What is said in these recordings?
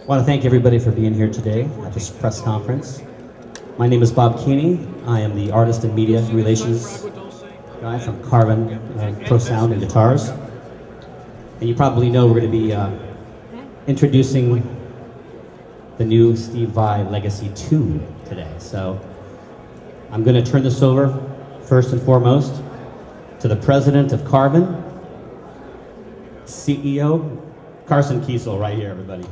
I want to thank everybody for being here today at this press conference. My name is Bob Keeney. I am the Artist and Media Relations guy from Carbon Pro Sound and Guitars. And you probably know we're going to be introducing the new Steve Vai Legacy 2 today. So I'm going to turn this over, first and foremost, to the president of Carbon, CEO, Carson Kiesel, right here, everybody.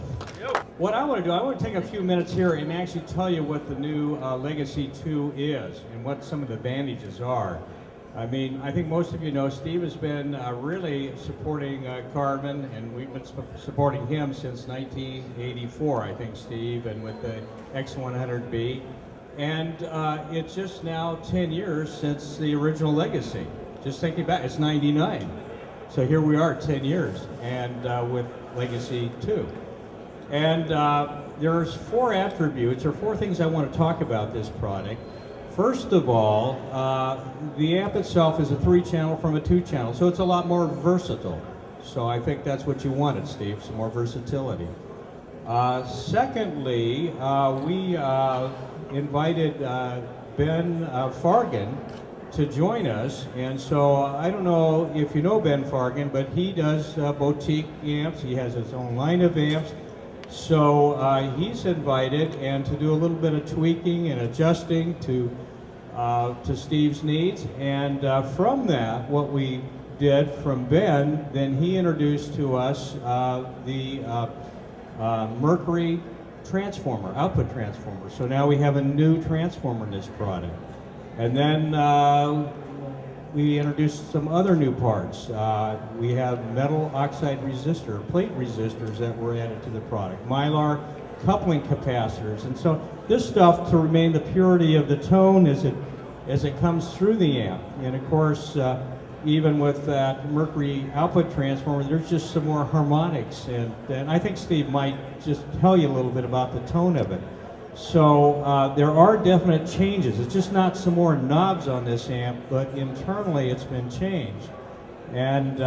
What I want to do, I want to take a few minutes here and actually tell you what the new Legacy 2 is and what some of the advantages are. I mean, I think most of you know Steve has been really supporting Carbon, and we've been supporting him since 1984, I think, Steve, and with the X100B. And it's just now 10 years since the original Legacy. Just thinking back, it's 99. So here we are, 10 years, and with Legacy 2. And there's four attributes, or four things I want to talk about this product. First of all, the amp itself is a 3-channel from a 2-channel, so it's a lot more versatile. So I think that's what you wanted, Steve, some more versatility. Secondly, we invited Ben Fargan to join us, and so I don't know if you know Ben Fargan, but he does boutique amps. He has his own line of amps. So he's invited, and to do a little bit of tweaking and adjusting to Steve's needs. And from that, what we did from Ben, then he introduced to us the Mercury transformer, output transformer. So now we have a new transformer in this product. And then we introduced some other new parts. We have metal oxide resistor, plate resistors that were added to the product, Mylar coupling capacitors, and so this stuff to remain the purity of the tone as it comes through the amp. And of course, even with that Mercury output transformer, there's just some more harmonics, and I think Steve might just tell you a little bit about the tone of it. So there are definite changes. It's just not some more knobs on this amp, but internally it's been changed. And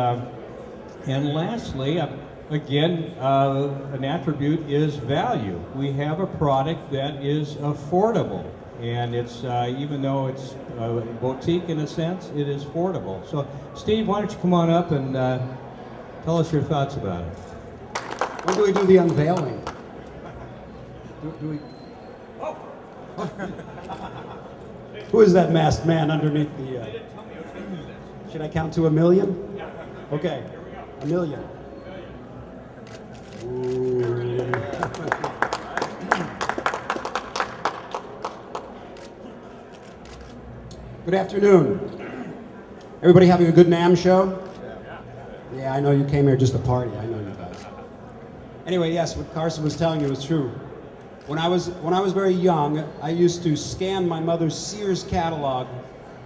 lastly, again, an attribute is value. We have a product that is affordable, and it's even though it's boutique in a sense, it is affordable. So, Steve, why don't you come on up and tell us your thoughts about it? When do we do the unveiling? Do we? Who is that masked man underneath the... Should I count to 1 million? Yeah. Okay, 1 million. Ooh. Good afternoon. Everybody having a good NAMM show? Yeah, I know you came here just to party. I know you guys. Anyway, yes, what Carson was telling you was true. When I was very young, I used to scan my mother's Sears catalog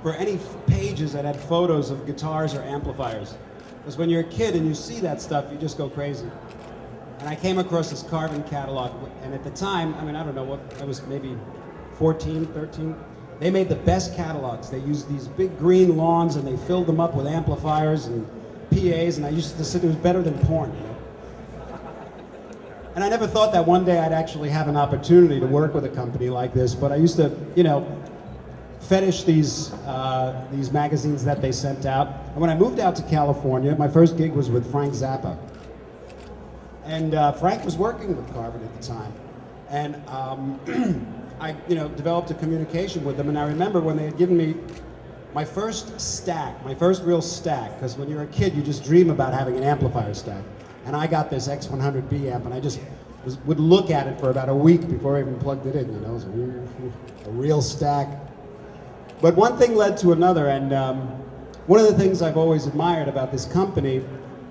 for any pages that had photos of guitars or amplifiers. Because when you're a kid and you see that stuff, you just go crazy. And I came across this Carbon catalog, and at the time, I mean, I don't know what, I was maybe 14, 13. They made the best catalogs. They used these big green lawns, and they filled them up with amplifiers and PAs, and I used to say it was better than porn, you know? And I never thought that one day I'd actually have an opportunity to work with a company like this, but I used to, you know, fetish these magazines that they sent out. And when I moved out to California, my first gig was with Frank Zappa. And Frank was working with Carbon at the time. And I, you know, developed a communication with them, and I remember when they had given me my first stack, my first real stack, because when you're a kid, you just dream about having an amplifier stack. And I got this X100B amp, and I just would look at it for about a week before I even plugged it in, you know, it was a real stack. But one thing led to another, and one of the things I've always admired about this company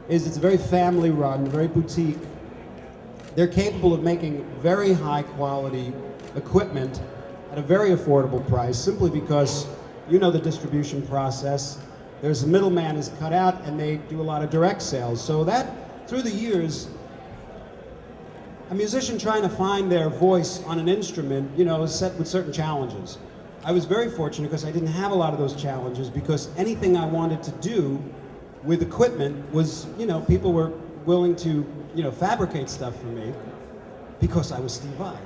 is it's very family run, very boutique. They're capable of making very high quality equipment at a very affordable price, simply because you know the distribution process. There's a middleman is cut out, and they do a lot of direct sales. So that, through the years, a musician trying to find their voice on an instrument, you know, is set with certain challenges. I was very fortunate because I didn't have a lot of those challenges, because anything I wanted to do with equipment was, you know, people were willing to, you know, fabricate stuff for me. because I was Steve Vai.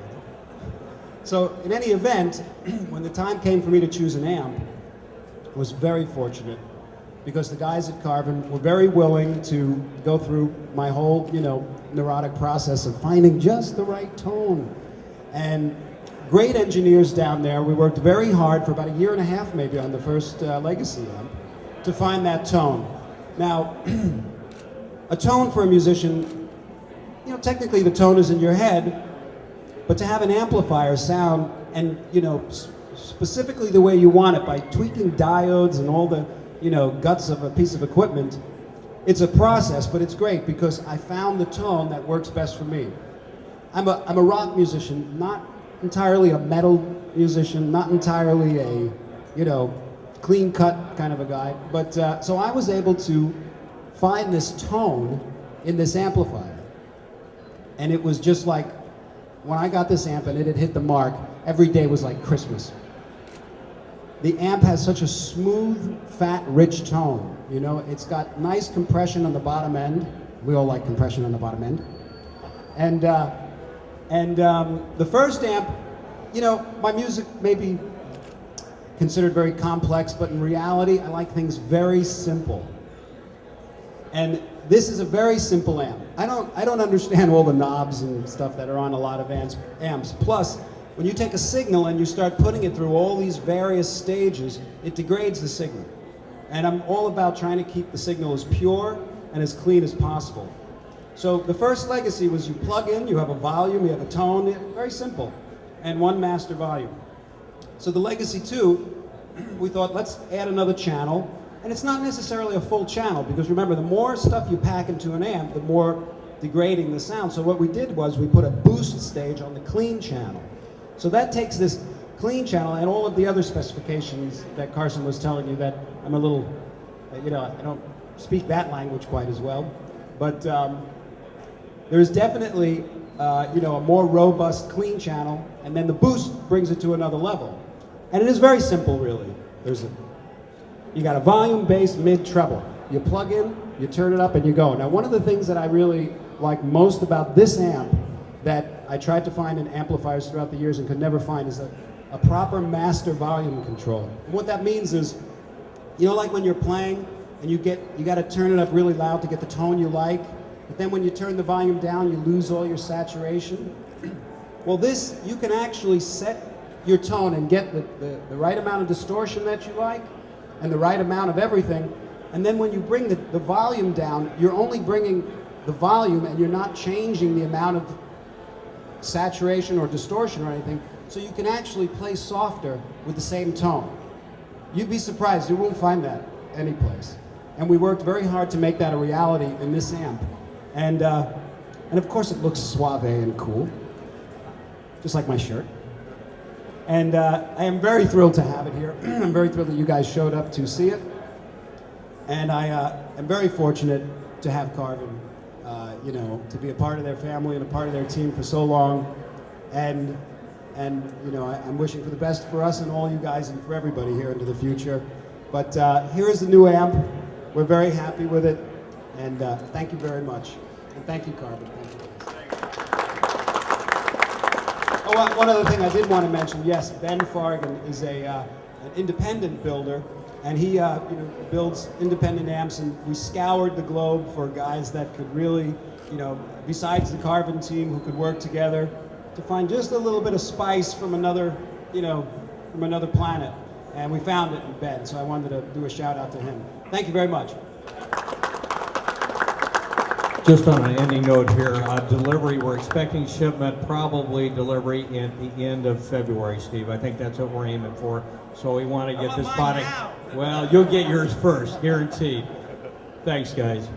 So in any event, when the time came for me to choose an amp, I was very fortunate because the guys at Carvin were very willing to go through my whole, neurotic process of finding just the right tone. And great engineers down there. We worked very hard for about a year and a half maybe on the first Legacy amp to find that tone. Now, a tone for a musician, technically the tone is in your head, but to have an amplifier sound and, specifically the way you want it by tweaking diodes and all the, guts of a piece of equipment, it's a process, but it's great because I found the tone that works best for me. I'm a rock musician, not entirely a metal musician, not entirely a, clean cut kind of a guy, but so I was able to find this tone in this amplifier. And it was just like, when I got this amp and it had hit the mark, every day was like Christmas. The amp has such a smooth, fat, rich tone. It's got nice compression on the bottom end. We all like compression on the bottom end. And the first amp, my music may be considered very complex, but in reality, I like things very simple. And this is a very simple amp. I don't understand all the knobs and stuff that are on a lot of amps. Plus, when you take a signal and you start putting it through all these various stages, it degrades the signal. And I'm all about trying to keep the signal as pure and as clean as possible. So the first Legacy was you plug in, you have a volume, you have a tone, very simple, and one master volume. So the Legacy 2, we thought, let's add another channel. And it's not necessarily a full channel, because remember, the more stuff you pack into an amp, the more degrading the sound. So what we did was we put a boost stage on the clean channel. So that takes this clean channel and all of the other specifications that Carson was telling you that I'm a little, I don't speak that language quite as well. But there's definitely, a more robust clean channel, and then the boost brings it to another level. And it is very simple, really. You got a volume, bass, mid, treble. You plug in, you turn it up, and you go. Now, one of the things that I really like most about this amp that I tried to find in amplifiers throughout the years and could never find is a proper master volume control. And what that means is, like when you're playing and you got to turn it up really loud to get the tone you like, but then when you turn the volume down, you lose all your saturation. Well, this, you can actually set your tone and get the right amount of distortion that you like and the right amount of everything. And then when you bring the volume down, you're only bringing the volume and you're not changing the amount of saturation or distortion or anything. So you can actually play softer with the same tone. You'd be surprised, you won't find that anyplace. And we worked very hard to make that a reality in this amp. And of course it looks suave and cool, just like my shirt. And I am very thrilled to have it here. I'm very thrilled that you guys showed up to see it. And I am very fortunate to have Carvin, to be a part of their family and a part of their team for so long. And I'm wishing for the best for us and all you guys and for everybody here into the future. But here is the new amp. We're very happy with it. And thank you very much. And thank you, Carvin. Thank you. Oh, one other thing I did want to mention, yes, Ben Fargan is an independent builder, and he builds independent amps, and we scoured the globe for guys that could really, besides the Carvin team, who could work together to find just a little bit of spice from another, from another planet. And we found it in Ben, so I wanted to do a shout out to him. Thank you very much. Just on an ending note here, delivery, we're expecting shipment, probably delivery at the end of February, Steve. I think that's what we're aiming for. So we want to get this product. Well, you'll get yours first, guaranteed. Thanks, guys.